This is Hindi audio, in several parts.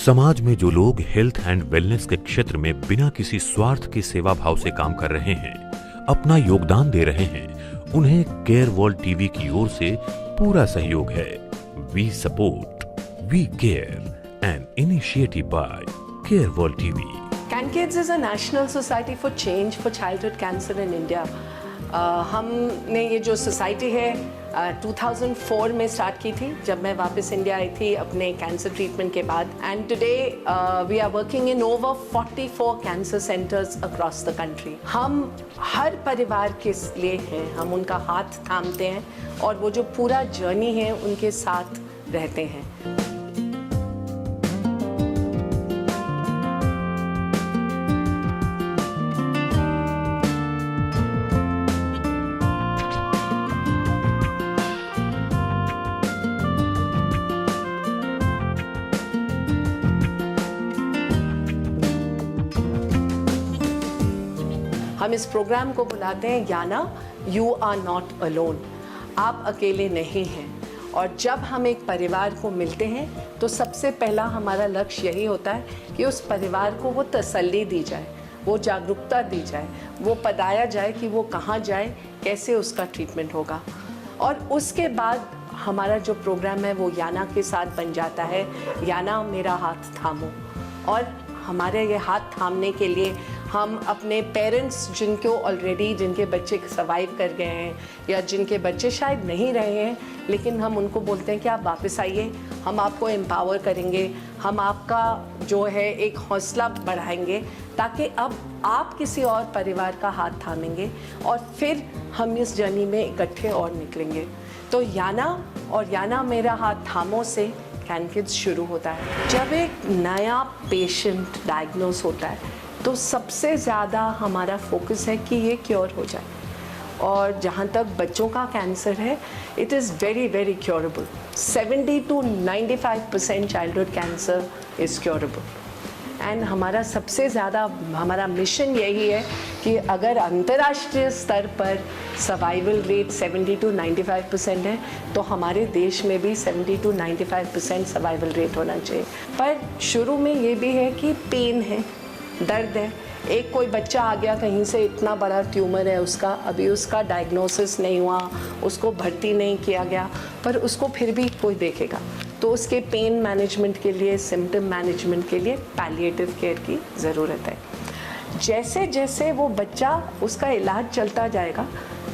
समाज में जो लोग हेल्थ एंड वेलनेस के क्षेत्र में बिना किसी स्वार्थ के सेवा भाव से काम कर रहे हैं, अपना योगदान दे रहे हैं, उन्हें केयर वर्ल्ड टीवी की ओर से पूरा सहयोग है। We support, we care, an initiative by Care World TV. CanKids is a national society for change for childhood cancer in India. हमने ये जो सोसाइटी है 2004 में स्टार्ट की थी, जब मैं वापस इंडिया आई थी अपने कैंसर ट्रीटमेंट के बाद। And today we are working in over 44 cancer centres across the country. हम हर परिवार के लिए हैं, हम उनका हाथ थामते हैं और वो जो पूरा जर्नी है उनके साथ रहते हैं। हम इस प्रोग्राम को बुलाते हैं याना, यू आर नॉट अलोन, आप अकेले नहीं हैं। और जब हम एक परिवार को मिलते हैं तो सबसे पहला हमारा लक्ष्य यही होता है कि उस परिवार को वो तसल्ली दी जाए, वो जागरूकता दी जाए, वो बताया जाए कि वो कहाँ जाए, कैसे उसका ट्रीटमेंट होगा। और उसके बाद हमारा जो प्रोग्राम है वो याना के साथ बन जाता है, याना मेरा हाथ थामो। और हमारे ये हाथ थामने के लिए हम अपने पेरेंट्स जिनके बच्चे सर्वाइव कर गए हैं या जिनके बच्चे शायद नहीं रहे हैं, लेकिन हम उनको बोलते हैं कि आप वापस आइए, हम आपको एम्पावर करेंगे, हम आपका जो है एक हौसला बढ़ाएंगे ताकि अब आप किसी और परिवार का हाथ थामेंगे और फिर हम इस जर्नी में इकट्ठे और निकलेंगे। तो याना और याना मेरा हाथ थामो से CanKids शुरू होता है। जब एक नया पेशेंट डायग्नोस होता है तो सबसे ज़्यादा हमारा फोकस है कि ये क्योर हो जाए। और जहाँ तक बच्चों का कैंसर है, it is very very curable. 70 to 95% childhood cancer is curable. And हमारा सबसे ज़्यादा हमारा मिशन यही है कि अगर अंतर्राष्ट्रीय स्तर पर सर्वाइवल रेट 70 to 95% है तो हमारे देश में भी 70 to 95% सर्वाइवल रेट होना चाहिए। पर शुरू में ये भी है कि पेन है, दर्द है। एक कोई बच्चा आ गया कहीं से, इतना बड़ा ट्यूमर है उसका, अभी उसका डायग्नोसिस नहीं हुआ, उसको भर्ती नहीं किया गया, पर उसको फिर भी कोई देखेगा। तो उसके पेन मैनेजमेंट के लिए, सिम्टम मैनेजमेंट के लिए पैलिएटिव केयर की ज़रूरत है। जैसे जैसे वो बच्चा उसका इलाज चलता जाएगा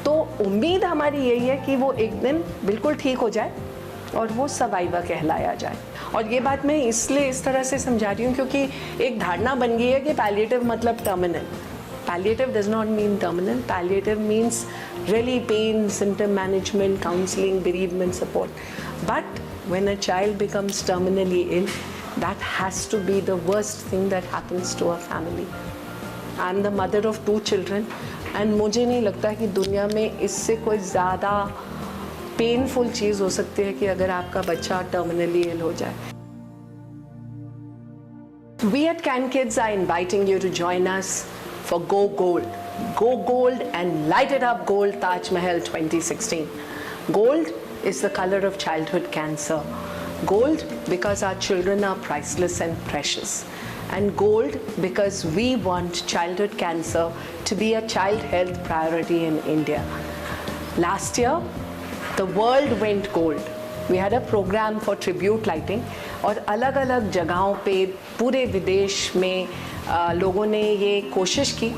तो उम्मीद हमारी यही है कि वो एक दिन बिल्कुल ठीक हो जाए और वो सर्वाइवर कहलाया जाए। और ये बात मैं इसलिए इस तरह से समझा रही हूँ क्योंकि एक धारणा बन गई है कि पैलिएटिव मतलब terminal. Palliative does not mean terminal. Palliative means really pain, symptom management, counseling, bereavement support. But when a child becomes terminally ill, that has to be the worst thing that happens to a family. I'm the mother of 2 children and मुझे नहीं लगता कि दुनिया में इससे कोई ज़्यादा पेनफुल चीज़ हो सकती है कि अगर आपका बच्चा टर्मिनली इल हो जाए। We at CanKids are inviting you to join us for Go Gold. Go Gold and Light It Up Gold Taj Mahal 2016. Gold is the color of childhood cancer. Gold because our children are priceless and precious. And gold because we want childhood cancer to be a child health priority in India. Last year, the world went gold. We had a program for tribute lighting और अलग अलग जगहों पे पूरे विदेश में लोगों ने ये कोशिश की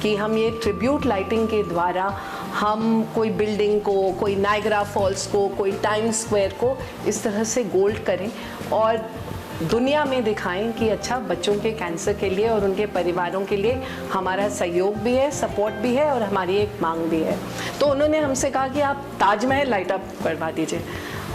कि हम ये ट्रिब्यूट लाइटिंग के द्वारा हम कोई बिल्डिंग को, कोई नायग्रा फॉल्स को, कोई टाइम स्क्वायर को इस तरह से गोल्ड करें और दुनिया में दिखाएं कि अच्छा बच्चों के कैंसर के लिए और उनके परिवारों के लिए हमारा सहयोग भी है, सपोर्ट भी है और हमारी एक मांग भी है। तो उन्होंने हमसे कहा कि आप ताजमहल लाइट अप करवा दीजिए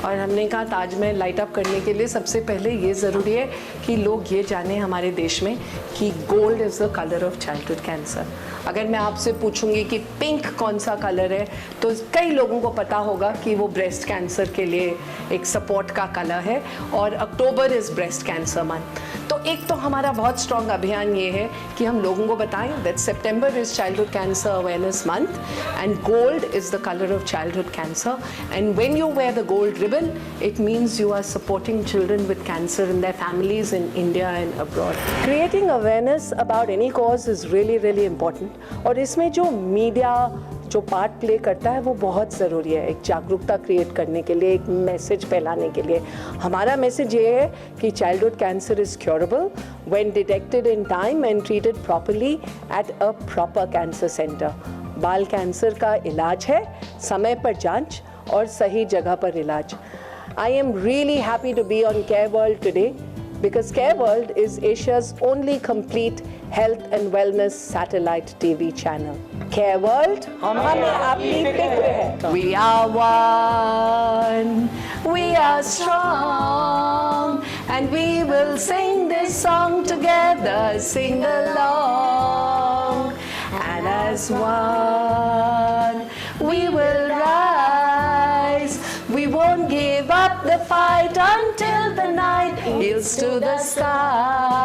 और हमने कहा ताजमहल लाइट अप करने के लिए सबसे पहले ये ज़रूरी है कि लोग ये जानें हमारे देश में कि gold is the colour of childhood cancer. अगर मैं आपसे पूछूंगी कि पिंक कौन सा कलर है तो कई लोगों को पता होगा कि वो ब्रेस्ट कैंसर के लिए एक सपोर्ट का कलर है और अक्टूबर इज़ ब्रेस्ट कैंसर मंथ। तो एक तो हमारा बहुत स्ट्रॉन्ग अभियान ये है कि हम लोगों को बताएं that September is childhood cancer awareness month and gold is the colour of childhood cancer and when you wear the gold ribbon it means you are supporting children with cancer in their families in India and abroad. Creating awareness about any cause is really important और इसमें जो मीडिया जो पार्ट प्ले करता है वो बहुत ज़रूरी है एक जागरूकता क्रिएट करने के लिए, एक मैसेज फैलाने के लिए. हमारा मैसेज ये है कि childhood cancer is curable when detected in time and treated properly at a proper cancer centre. बाल कैंसर का इलाज है, समय पर जांच और सही जगह पर इलाज. I am really happy to be on Care World today because Care World is Asia's only complete health and wellness satellite TV channel. Care World, हमें आपकी फिक्र है. We are one, we are strong, and we will sing this song together, sing along, and as one we will rise. We won't give up the fight until the night heals to the sky.